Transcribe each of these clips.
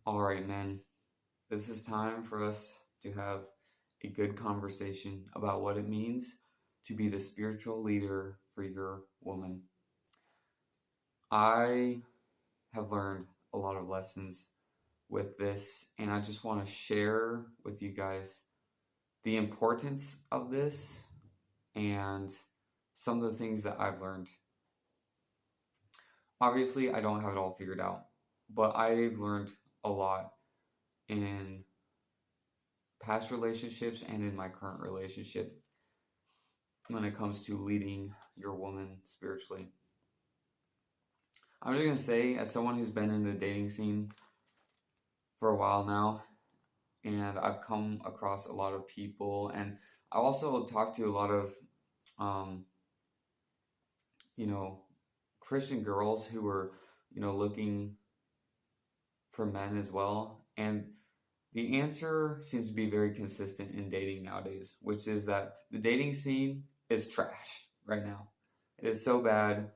All right, men. This is time for us to have a good conversation about what it means to be the spiritual leader for your woman. I have learned a lot of lessons with this, and I just want to share with you guys the importance of this and some of the things that I've learned. Obviously, I don't have it all figured out, but I've learned a lot in past relationships and in my current relationship when it comes to leading your woman spiritually. I'm just going to say, as someone who's been in the dating scene for a while now, and I've come across a lot of people, and I also talked to a lot of, um, you know, Christian girls who were, looking for men as well. And the answer seems to be very consistent in dating nowadays, which is that the dating scene is trash right now. It is so bad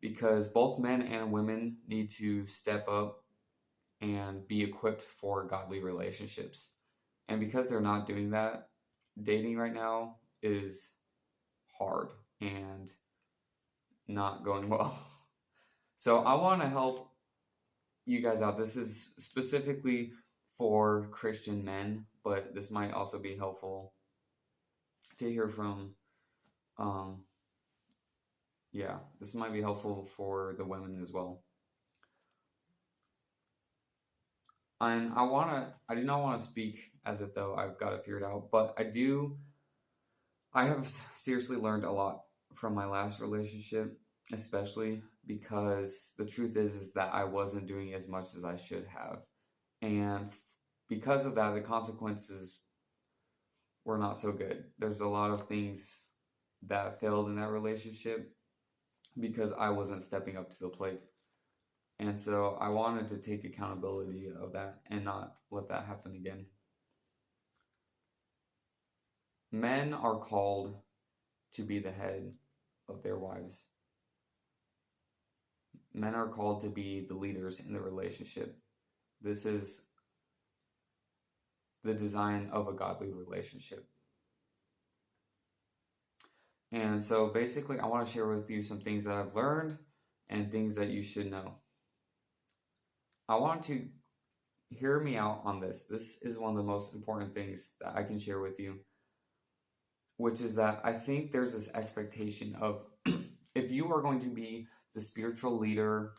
because both men and women need to step up and be equipped for godly relationships. And because they're not doing that, dating right now is hard and not going well. So I want to help you guys out. This is specifically for Christian men, but this might also be helpful to hear from. Um, this might be helpful for the women as well. And I do not want to speak as if though I've got it figured out, but I have seriously learned a lot from my last relationship, especially because the truth is that I wasn't doing as much as I should have. And because of that, the consequences were not so good. There's a lot of things that failed in that relationship because I wasn't stepping up to the plate. And so I wanted to take accountability of that and not let that happen again. Men are called to be the head of their wives. Men are called to be the leaders in the relationship. This is the design of a godly relationship. And so basically, I want to share with you some things that I've learned and things that you should know. I want to hear me out on this. This is one of the most important things that I can share with you, which is that I think there's this expectation of if you are going to be the spiritual leader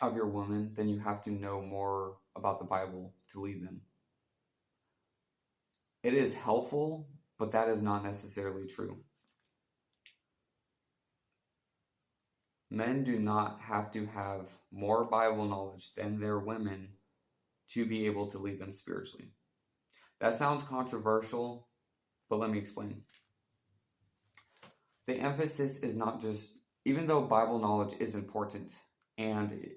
of your woman, then you have to know more about the Bible to lead them. It is helpful, but that is not necessarily true. Men do not have to have more Bible knowledge than their women to be able to lead them spiritually. That sounds controversial, but let me explain. The emphasis is not just, even though Bible knowledge is important and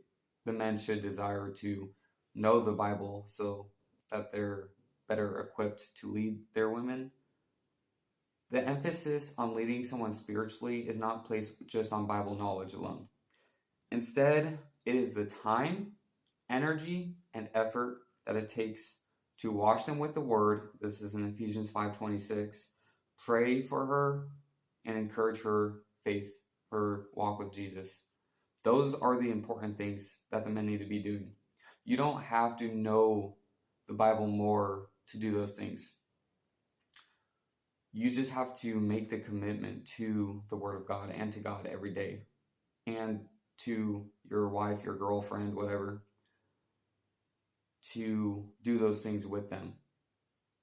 the men should desire to know the Bible so that they're better equipped to lead their women, the emphasis on leading someone spiritually is not placed just on Bible knowledge alone. Instead, it is the time, energy, and effort that it takes to wash them with the word. This is in Ephesians 5:26. Pray for her and encourage her faith, her walk with Jesus. Those are the important things that the men need to be doing. You don't have to know the Bible more to do those things. You just have to make the commitment to the Word of God and to God every day, and to your wife, your girlfriend, whatever, to do those things with them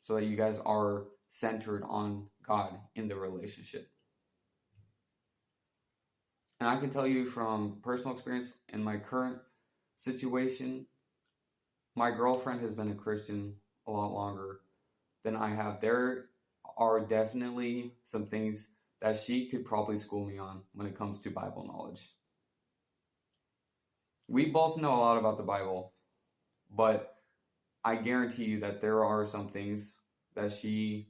so that you guys are centered on God in the relationship. And I can tell you from personal experience in my current situation, my girlfriend has been a Christian a lot longer than I have. There are definitely some things that she could probably school me on when it comes to Bible knowledge. We both know a lot about the Bible, but I guarantee you that there are some things that she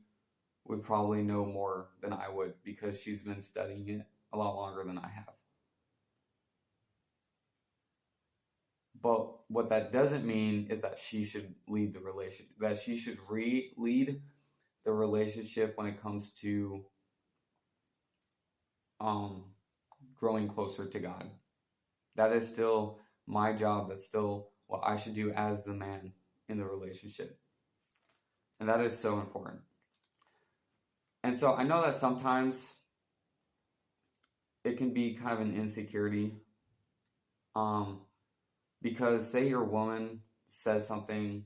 would probably know more than I would because she's been studying it a lot longer than I have. But what that doesn't mean is that she should lead the relationship, that she should lead the relationship when it comes to growing closer to God. That is still my job. That's still what I should do as the man in the relationship. And that is so important. And so I know that sometimes it can be kind of an insecurity. Because say your woman says something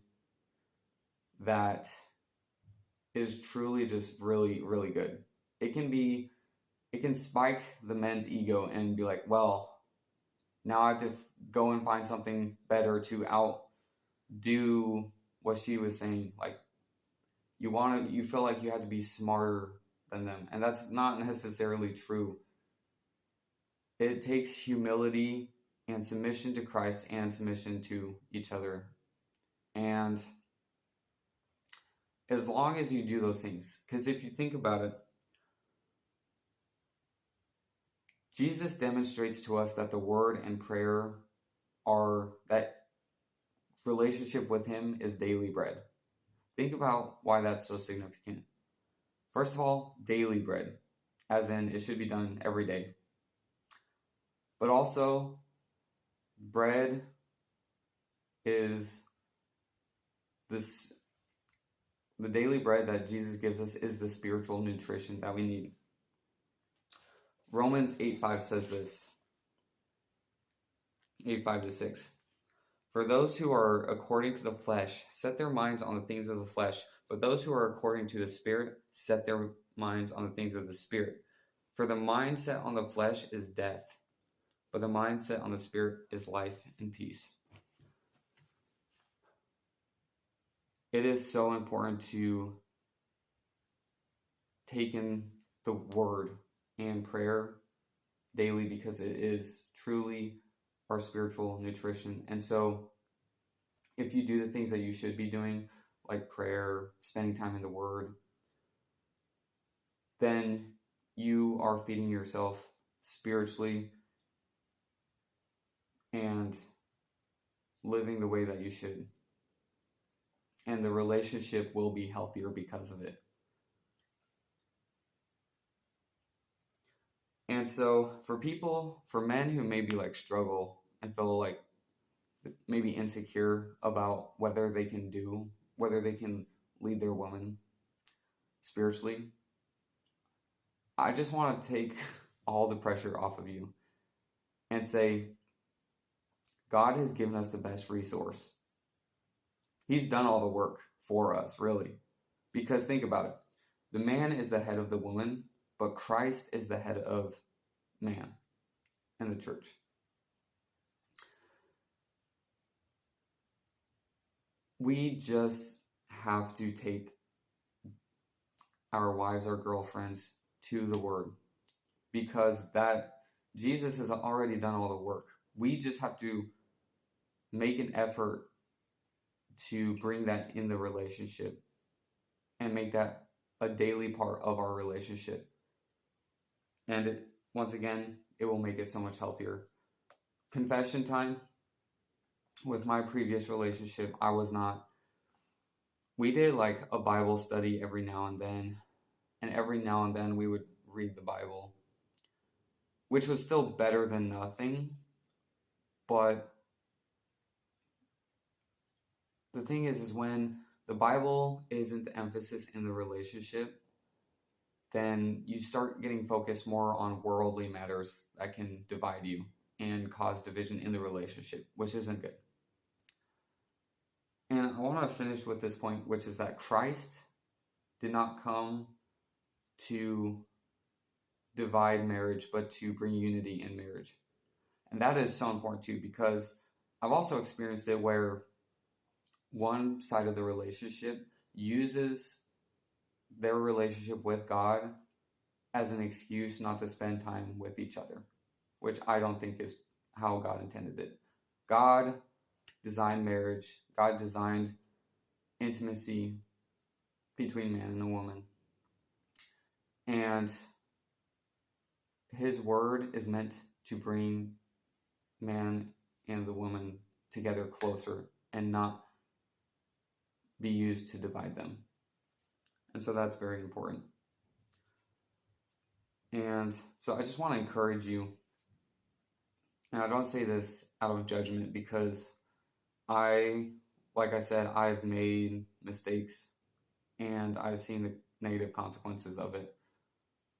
that is truly just really, really good. It can spike the men's ego and be like, well, now I have to go and find something better to outdo what she was saying. Like, you feel like you have to be smarter than them. And that's not necessarily true. It takes humility and submission to Christ and submission to each other. And as long as you do those things, because if you think about it, Jesus demonstrates to us that the word and prayer that relationship with him is daily bread. Think about why that's so significant. First of all, daily bread, as in it should be done every day. But also, bread is the daily bread that Jesus gives us is the spiritual nutrition that we need. Romans 8:5 says this, 8:5-6. For those who are according to the flesh set their minds on the things of the flesh, but those who are according to the Spirit set their minds on the things of the Spirit. For the mindset on the flesh is death, but the mindset on the Spirit is life and peace. It is so important to take in the word and prayer daily because it is truly our spiritual nutrition. And so if you do the things that you should be doing, like prayer, spending time in the word, then you are feeding yourself spiritually and living the way that you should. And the relationship will be healthier because of it. And so for men who maybe like struggle and feel like maybe insecure about whether they can lead their woman spiritually, I just want to take all the pressure off of you and say, God has given us the best resource. He's done all the work for us, really. Because think about it. The man is the head of the woman, but Christ is the head of man and the church. We just have to take our wives, our girlfriends to the word, because that Jesus has already done all the work. We just have to make an effort to bring that in the relationship and make that a daily part of our relationship. And once again, it will make it so much healthier. Confession time. With my previous relationship, we did like a Bible study every now and then. And every now and then we would read the Bible, which was still better than nothing. But the thing is when the Bible isn't the emphasis in the relationship, then you start getting focused more on worldly matters that can divide you and cause division in the relationship, which isn't good. And I want to finish with this point, which is that Christ did not come to divide marriage, but to bring unity in marriage. And that is so important too, because I've also experienced it where one side of the relationship uses their relationship with God as an excuse not to spend time with each other, which I don't think is how God intended it. God designed marriage. God designed intimacy between man and a woman. And his word is meant to bring man and the woman together closer and not be used to divide them. And so that's very important. And so I just want to encourage you, and I don't say this out of judgment because like I said, I've made mistakes and I've seen the negative consequences of it.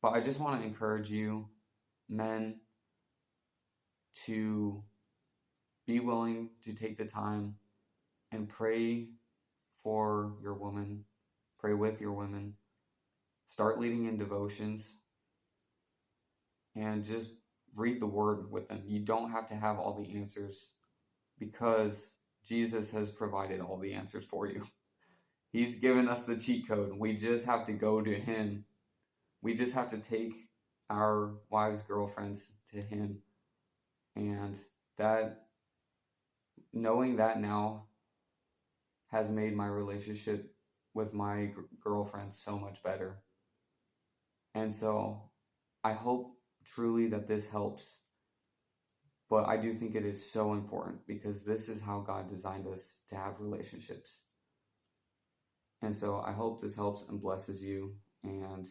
But I just want to encourage you, men, to be willing to take the time and pray for your woman, pray with your women, start leading in devotions, and just read the word with them. You don't have to have all the answers because Jesus has provided all the answers for you. He's given us the cheat code. We just have to go to him. We just have to take our wives, girlfriends to him. And that, knowing that now has made my relationship with my girlfriend so much better. And so I hope truly that this helps. But I do think it is so important because this is how God designed us to have relationships. And so I hope this helps and blesses you, and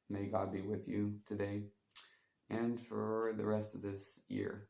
may God be with you today and for the rest of this year.